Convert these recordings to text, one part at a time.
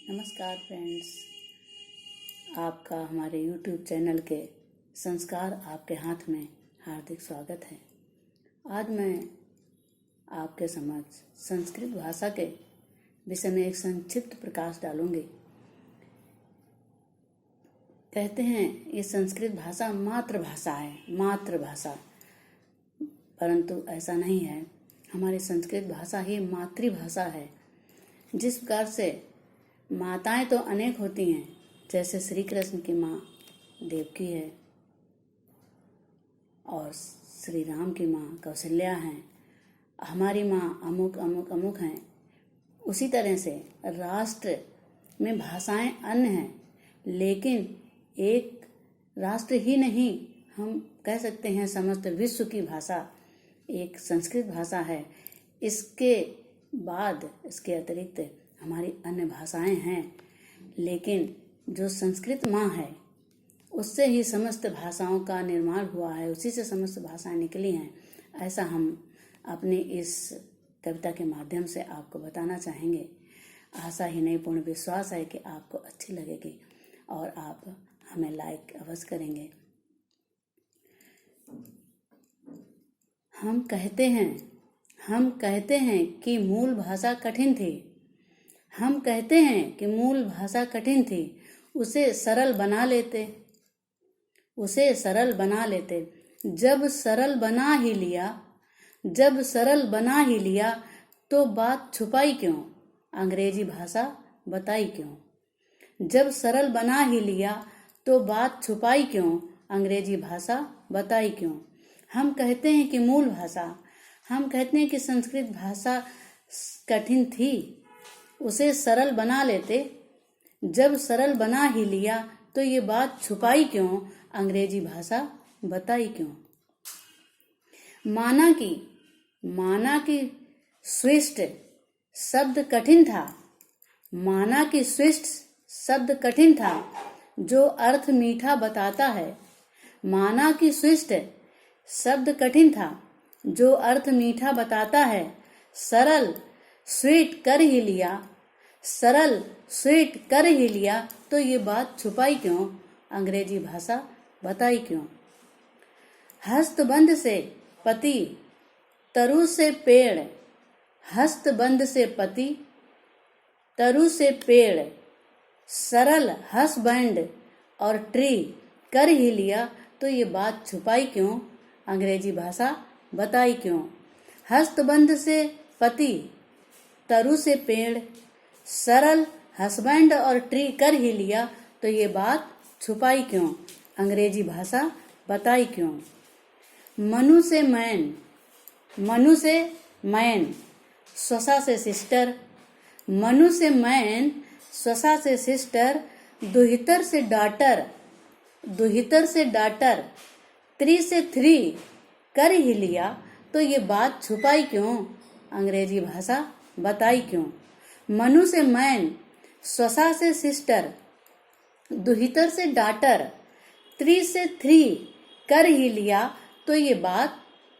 नमस्कार फ्रेंड्स, आपका हमारे YouTube चैनल के संस्कार आपके हाथ में हार्दिक स्वागत है। आज मैं आपके समक्ष संस्कृत भाषा के विषय में एक संक्षिप्त प्रकाश डालूंगी। कहते हैं ये संस्कृत भाषा मातृभाषा है, मातृभाषा, परंतु ऐसा नहीं है। हमारी संस्कृत भाषा ही मातृभाषा है। जिस प्रकार से माताएं तो अनेक होती हैं, जैसे श्री कृष्ण की माँ देवकी है और श्री राम की माँ कौशल्या हैं, हमारी माँ अमुक अमुक अमुक हैं। उसी तरह से राष्ट्र में भाषाएं अन्य हैं, लेकिन एक राष्ट्र ही नहीं, हम कह सकते हैं समस्त विश्व की भाषा एक संस्कृत भाषा है। इसके बाद इसके अतिरिक्त हमारी अन्य भाषाएं हैं, लेकिन जो संस्कृत माँ है उससे ही समस्त भाषाओं का निर्माण हुआ है, उसी से समस्त भाषाएं निकली हैं। ऐसा हम अपनी इस कविता के माध्यम से आपको बताना चाहेंगे। आशा ही नहीं, पूर्ण विश्वास है कि आपको अच्छी लगेगी और आप हमें लाइक अवश्य करेंगे। हम कहते हैं कि मूल भाषा कठिन थी। हम कहते हैं कि मूल भाषा कठिन थी, उसे सरल बना लेते। जब सरल बना ही लिया तो बात छुपाई क्यों, अंग्रेजी भाषा बताई क्यों। जब सरल बना ही लिया तो बात छुपाई क्यों, अंग्रेजी भाषा बताई क्यों। हम कहते हैं कि हम कहते हैं कि संस्कृत भाषा कठिन थी, उसे सरल बना लेते। जब सरल बना ही लिया तो ये बात छुपाई क्यों, अंग्रेजी भाषा बताई क्यों। माना कि स्विष्ट शब्द कठिन था, जो अर्थ मीठा बताता है। माना कि स्विष्ट शब्द कठिन था, जो अर्थ मीठा बताता है। सरल स्वीट कर ही लिया तो ये बात छुपाई क्यों, अंग्रेजी भाषा बताई क्यों। हस्तबंध से पति तरु से पेड़, सरल हस्बैंड और ट्री कर ही लिया तो ये बात छुपाई क्यों, अंग्रेजी भाषा बताई क्यों। हस्तबंध से पति तरु से पेड़, सरल हस्बैंड और ट्री कर ही लिया तो ये बात छुपाई क्यों, अंग्रेजी भाषा बताई क्यों। मनु से मैन, स्वसा से सिस्टर। मनु से मैन, स्वसा से सिस्टर, दुहितर से डाटर, त्री से थ्री कर ही लिया तो ये बात छुपाई क्यों, अंग्रेजी भाषा बताई क्यों। मनु से मैन, स्वसा से सिस्टर, दुहितर से डाटर, त्री से थ्री कर ही लिया तो ये बात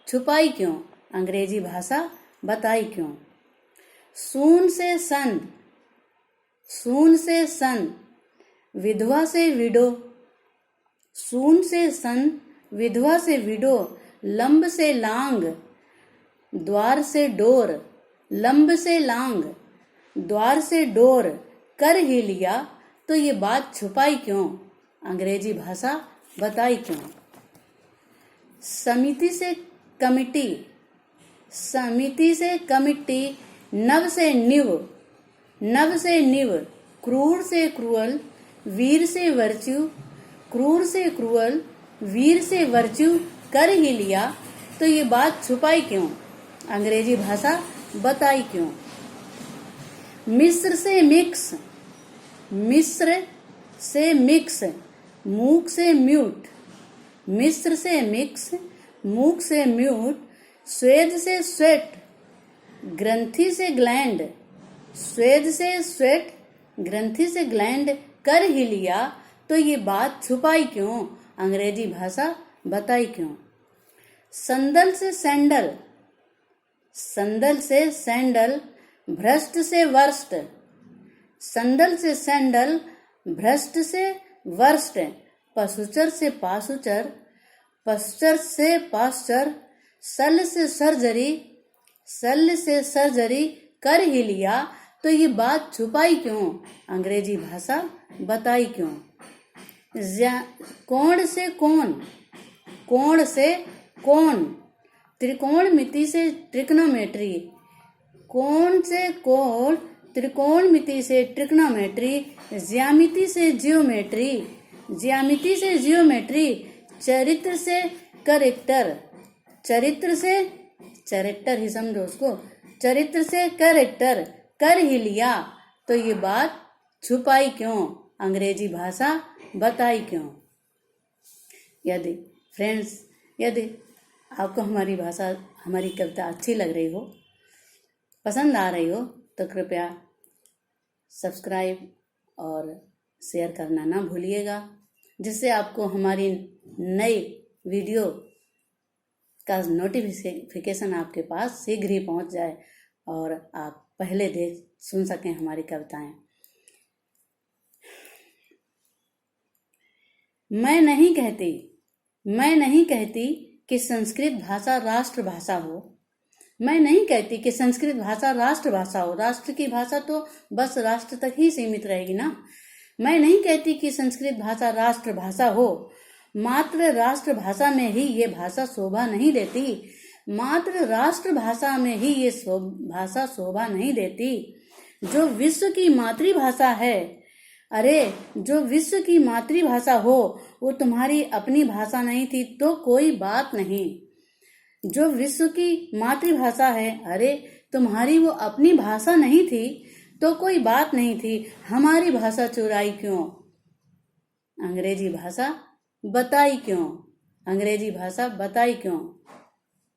छुपाई क्यों, अंग्रेजी भाषा बताई क्यों। सून से सन, विधवा से विडो। सून से सन, विधवा से विडो, लंब से लांग, द्वार से डोर। लंब से लांग, द्वार से डोर कर ही लिया तो ये बात छुपाई क्यों, अंग्रेजी भाषा बताई क्यों। समिति से कमिटी, नव से निव, क्रूर से क्रूअल, वीर से वर्च्यू। क्रूर से क्रूअल, वीर से वर्च्यू कर ही लिया तो ये बात छुपाई क्यों, अंग्रेजी भाषा बताई क्यों। मिस्र से मिक्स, मूक से म्यूट। मिस्र से मिक्स, मूक से म्यूट, स्वेद से स्वेट, ग्रंथि से ग्लैंड। स्वेद से स्वेट, ग्रंथि से ग्लैंड कर ही लिया तो ये बात छुपाई क्यों, अंग्रेजी भाषा बताई क्यों। संदल से सैंडल, भ्रष्ट से वर्स्ट। संदल से सैंडल, भ्रष्ट से वर्स्ट, पशुचर से पाशुचर, पशुचर से पाश्चर, शल्य से सर्जरी, शल्य से सर्जरी कर ही लिया, तो ये बात छुपाई क्यों? अंग्रेजी भाषा बताई क्यों? कोण से कौन, कोण से कौन, त्रिकोणमिति से ट्रिग्नोमेट्री, कोण से कौन, त्रिकोणमिति से ट्रिग्नोमेट्री, ज्यामिति से जियोमेट्री, ज्यामिति से जियोमेट्री, चरित्र से करेक्टर, चरित्र से, चैरेक्टर ही समझो उसको, चरित्र से करेक्टर कर ही लिया, तो ये बात छुपाई क्यों? अंग्रेजी भाषा बताई क्यों? यदि फ्रेंड्स, यदि आपको हमारी भाषा, हमारी कविता अच्छी लग रही हो, पसंद आ रही हो, तो कृपया सब्सक्राइब और शेयर करना ना भूलिएगा, जिससे आपको हमारी नई वीडियो का नोटिफिकेशन आपके पास शीघ्र ही पहुंच जाए और आप पहले सुन सकें हमारी कविताएं। मैं नहीं कहती कि संस्कृत भाषा राष्ट्रभाषा हो। मैं नहीं कहती कि संस्कृत भाषा राष्ट्रभाषा हो। राष्ट्र की भाषा तो बस राष्ट्र तक ही सीमित रहेगी ना। मैं नहीं कहती कि संस्कृत भाषा राष्ट्रभाषा हो। मात्र राष्ट्रभाषा में ही ये भाषा शोभा नहीं देती। मात्र राष्ट्रभाषा में ही ये भाषा शोभा नहीं देती। जो विश्व की मातृभाषा है, अरे जो विश्व की मातृभाषा हो, वो तुम्हारी अपनी भाषा नहीं थी तो कोई बात नहीं। जो विश्व की मातृभाषा है, अरे तुम्हारी वो अपनी भाषा नहीं थी तो कोई बात नहीं थी। हमारी भाषा चुराई क्यों? अंग्रेजी भाषा बताई क्यों? अंग्रेजी भाषा बताई क्यों?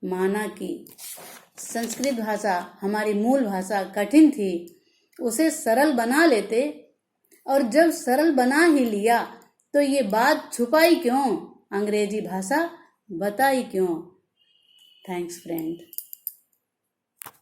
माना कि संस्कृत भाषा हमारी मूल भाषा कठिन थी, उसे सरल बना लेते, और जब सरल बना ही लिया तो ये बात छुपाई क्यों? अंग्रेजी भाषा बताई क्यों? Thanks friend.